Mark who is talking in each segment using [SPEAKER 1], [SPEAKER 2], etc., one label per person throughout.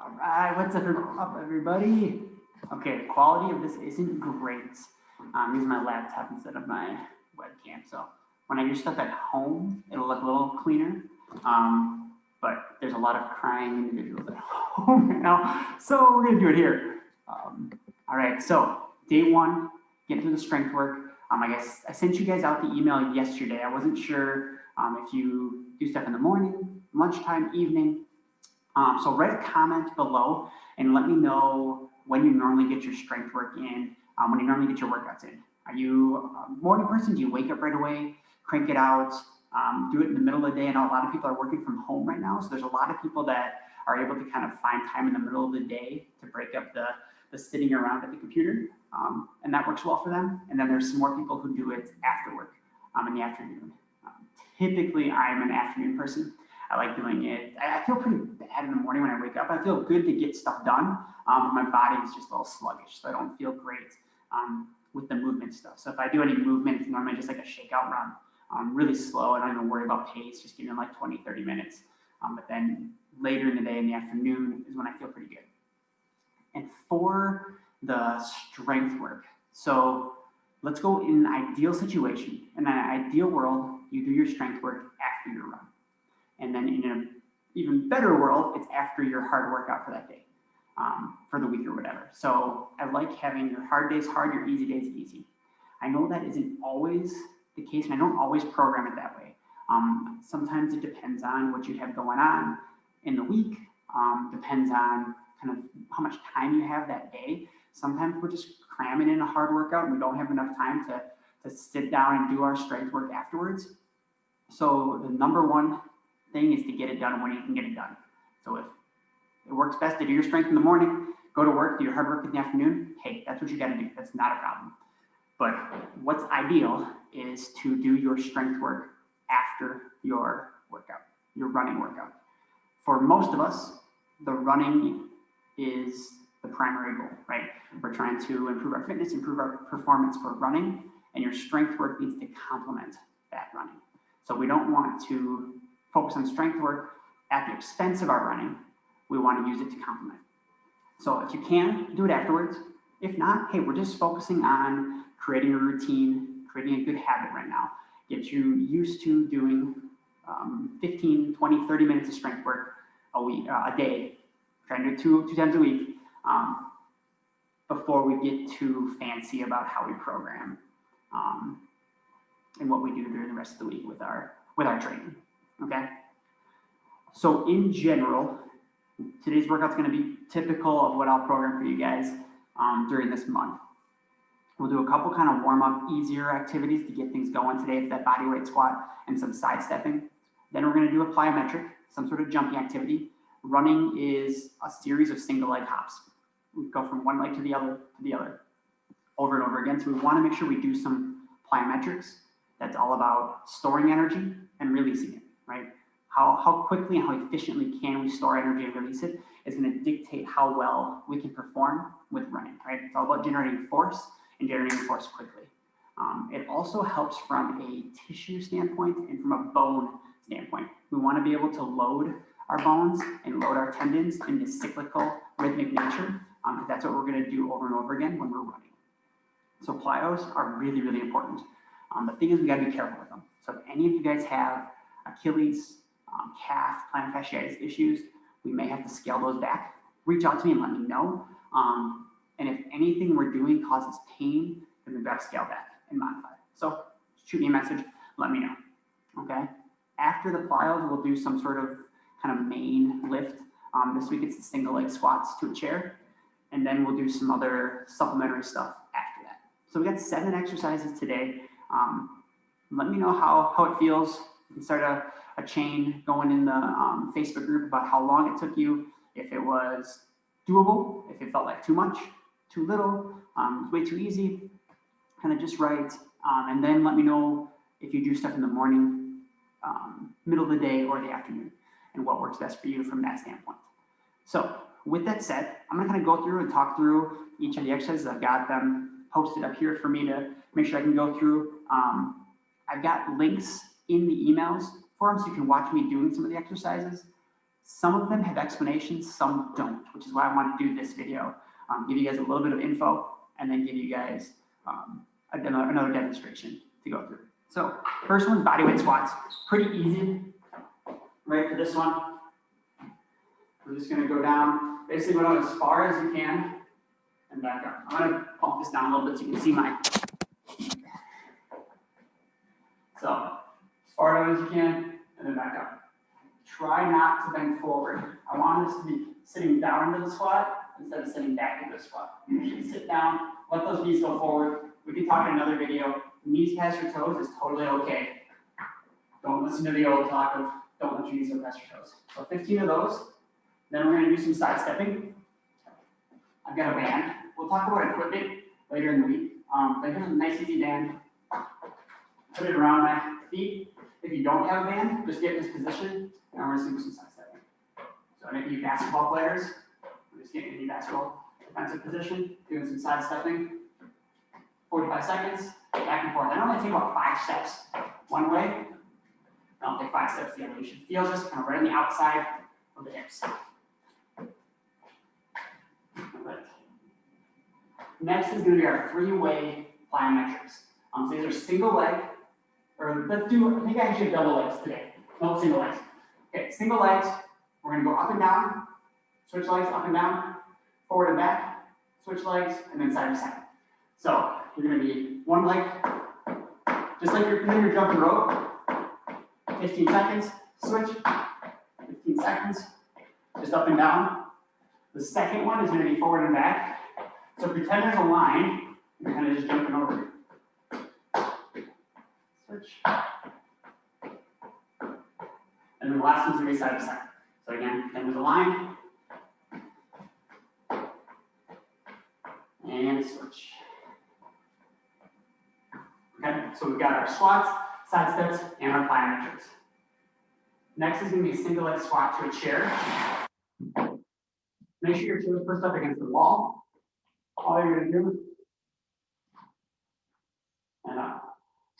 [SPEAKER 1] All right, what's up, everybody? Okay, quality of this isn't great. I'm using my laptop instead of my webcam, so when I do stuff at home, it'll look a little cleaner. But there's a lot of crying individuals at home right now, so we're gonna do it here. All right, so day one, get through the strength work. I guess I sent you guys out the email yesterday. I wasn't sure if you do stuff in the morning, lunchtime, evening. So write a comment below and let me know when you normally get your strength work in, when you normally get your workouts in. Are you a morning person? Do you wake up right away, crank it out, do it in the middle of the day? I know a lot of people are working from home right now, so there's a lot of people that are able to kind of find time in the middle of the day to break up the sitting around at the computer, and that works well for them. And then there's some more people who do it after work, in the afternoon. Typically, I'm an afternoon person. I like doing it. I feel pretty bad in the morning when I wake up. I feel good to get stuff done, but my body is just a little sluggish, so I don't feel great with the movement stuff. So if I do any movement, it's normally just like a shakeout run, really slow. I don't even worry about pace, just getting in like 20, 30 minutes. But then later in the day, in the afternoon, is when I feel pretty good. And for the strength work, so let's go in an ideal situation. In an ideal world, you do your strength work after your run. And then in an even better world, it's after your hard workout for that day, for the week or whatever. So I like having your hard days hard, your easy days easy. I know that isn't always the case, and I don't always program it that way. Sometimes it depends on what you have going on in the week, depends on kind of how much time you have that day. Sometimes we're just cramming in a hard workout and we don't have enough time to sit down and do our strength work afterwards. So the number one thing is to get it done when you can get it done. So if it works best to do your strength in the morning, go to work, do your hard work in the afternoon, hey, that's what you got to do. That's not a problem. But what's ideal is to do your strength work after your workout, your running workout. For most of us, the running is the primary goal, right? We're trying to improve our fitness, improve our performance for running, and your strength work needs to complement that running. So we don't want to focus on strength work at the expense of our running. We want to use it to complement. So if you can, do it afterwards. If not, hey, we're just focusing on creating a routine, creating a good habit right now. Get you used to doing 15, 20, 30 minutes of strength work a day. Trying to do two times a week before we get too fancy about how we program and what we do during the rest of the week with our training. Okay, so in general, today's workout is going to be typical of what I'll program for you guys during this month. We'll do a couple kind of warm-up, easier activities to get things going today, that bodyweight squat and some sidestepping. Then we're going to do a plyometric, some sort of jumping activity. Running is a series of single leg hops. We go from one leg to the other, over and over again. So we want to make sure we do some plyometrics. That's all about storing energy and releasing it, right? How quickly and how efficiently can we store energy and release it is going to dictate how well we can perform with running, right? It's all about generating force and generating force quickly. It also helps from a tissue standpoint and from a bone standpoint. We want to be able to load our bones and load our tendons in this cyclical rhythmic nature, because that's what we're going to do over and over again when we're running. So plyos are really, really important. The thing is, we got to be careful with them. So if any of you guys have Achilles, calf, plantar fasciitis issues, we may have to scale those back. Reach out to me and let me know. And if anything we're doing causes pain, then we've got to scale back and modify. So shoot me a message, let me know. Okay. After the plyos, we'll do some sort of kind of main lift. This week it's the single leg squats to a chair, and then we'll do some other supplementary stuff after that. So we got 7 exercises today. Let me know how it feels. You can start a chain going in the Facebook group about how long it took you, if it was doable, if it felt like too much, too little, way too easy, kind of just right. And then let me know if you do stuff in the morning, middle of the day, or the afternoon, and what works best for you from that standpoint. So with that said, I'm gonna kind of go through and talk through each of the exercises. I've got them posted up here for me to make sure I can go through. I've got links in the emails for them so you can watch me doing some of the exercises. Some of them have explanations, some don't, which is why I want to do this video. Give you guys a little bit of info and then give you guys another demonstration to go through. So first one, bodyweight squats. Pretty easy, right, for this one. We're just gonna go down, basically go down as far as you can and back up. I'm gonna pump this down a little bit so you can see my. So as far down as you can and then back up. Try not to bend forward. I want this to be sitting down into the squat instead of sitting back into the squat. Usually sit down, let those knees go forward. We can talk in another video. Knees past your toes is totally okay. Don't listen to the old talk of don't let your knees go past your toes. So 15 of those. Then we're going to do some side stepping. I've got a band. We'll talk about equipment later in the week. But here's a nice easy band. Put it around my feet. If you don't have a band, just get in this position, and we're going to do some side stepping. So any of you basketball players, we're just getting in the basketball defensive position, doing some side stepping. 45 seconds, back and forth. I normally take about 5 steps one way. I'll take 5 steps the other way. You should feel this kind of right on the outside of the hips. Right. Next is going to be our 3-way plyometrics. So these are single leg, or let's do, I think I actually have double legs today. No, single legs. Okay, single legs. We're going to go up and down, switch legs up and down, forward and back, switch legs, and then side to side. So we're going to be one leg, just like you're doing your jumping rope. 15 seconds, switch. 15 seconds, just up and down. The second one is going to be forward and back. So pretend there's a line. You're kind of just jumping over. Switch. And then the last one's going to be side to side. So again, pretend there's a line. And switch. Okay, so we've got our squats, side steps, and our plyometrics. Next is going to be a single leg squat to a chair. Make sure your chair is pushed up against the wall. All you're going to do, and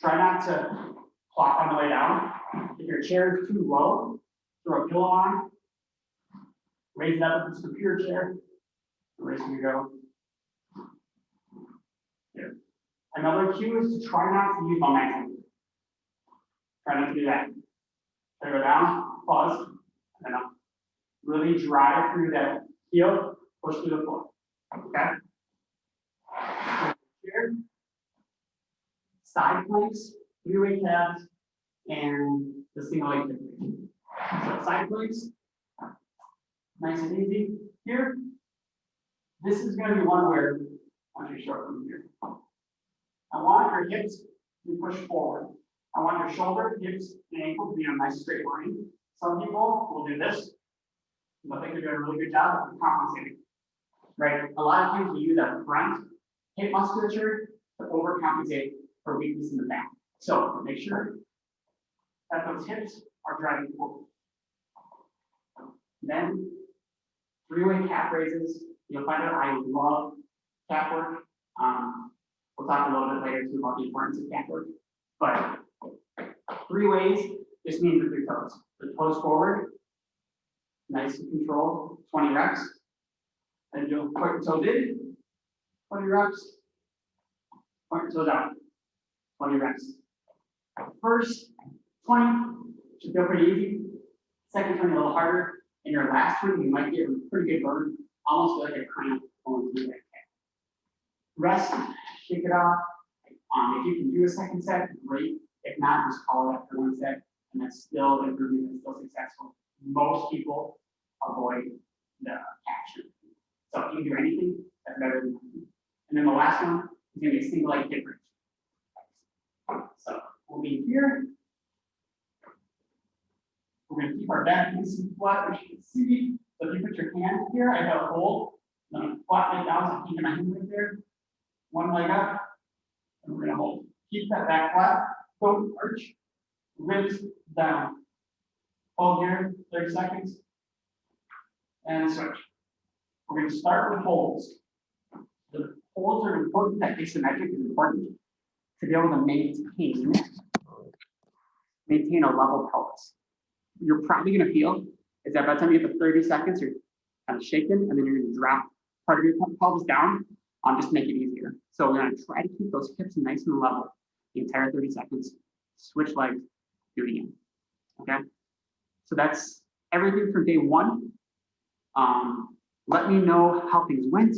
[SPEAKER 1] try not to plop on the way down. If your chair is too low, throw a pillow on, raise it up if it's a pure chair. Raise it, you go. Here. Another cue is to try not to use momentum. Try not to do that. So go down, pause, and then up. Really drive through that heel, push through the floor. Okay? Here. Side planks, 3-way calves, and the single leg kick. So side planks, nice and easy. Here, this is going to be one where I want you to show it from here. I want your hips to push forward. I want your shoulder, hips, and ankle to be in a nice straight line. Some people will do this, but they can do a really good job of compensating. Right? A lot of times we use our front hip musculature to overcompensate for weakness in the back. So make sure that those hips are driving forward. Then 3-way calf raises. You'll find out I love calf work. We'll talk a little bit later too about the importance of calf work. But 3 ways just means with your toes. The toes forward, nice and controlled, 20 reps. Then you'll point your toes in, 20 reps. Point your toes out, 20 reps. First 20 should feel pretty easy. Second 20 a little harder. And your last 20, you might get a pretty good burn, almost like a cramp going through that calf. Rest, shake it off. If you can do a second set, great. If not, just call it after 1 set, and that's still improving, that's still successful. Most people avoid the action. So if you can do anything, that's better than nothing. And then the last one is going to be a single leg hip bridge. So we'll be here. We're going to keep our back nice and flat, which you can see. So if you put your hand here, I have a hold. I'm going to flatten it down, so I'm keeping my hand right there. One leg up, and we're going to hold. Keep that back flat. Don't arch. Ribs down. Hold here, 30 seconds. And switch. We're going to start with holds. The holds are important. That asymmetric is important to be able to maintain a level pelvis. You're probably going to feel is that by the time you get to 30 seconds, you're kind of shaking, and then you're going to drop part of your pelvis down, just to make it easier. So we're going to try to keep those hips nice and level the entire 30 seconds. Switch legs, do it again. Okay? So that's everything for day one. Let me know how things went,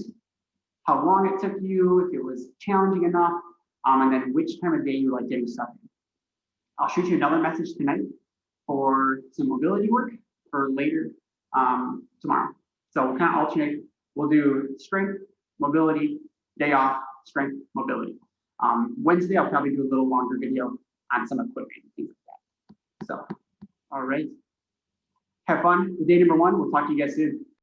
[SPEAKER 1] how long it took you, if it was challenging enough, and then which time of day you like getting stuff in. I'll shoot you another message tonight for some mobility work for later tomorrow. So we'll kind of alternate. We'll do strength, mobility, day off, strength, mobility. Wednesday, I'll probably do a little longer video on some equipment and things like that. So, all right. Have fun with day number one. We'll talk to you guys soon.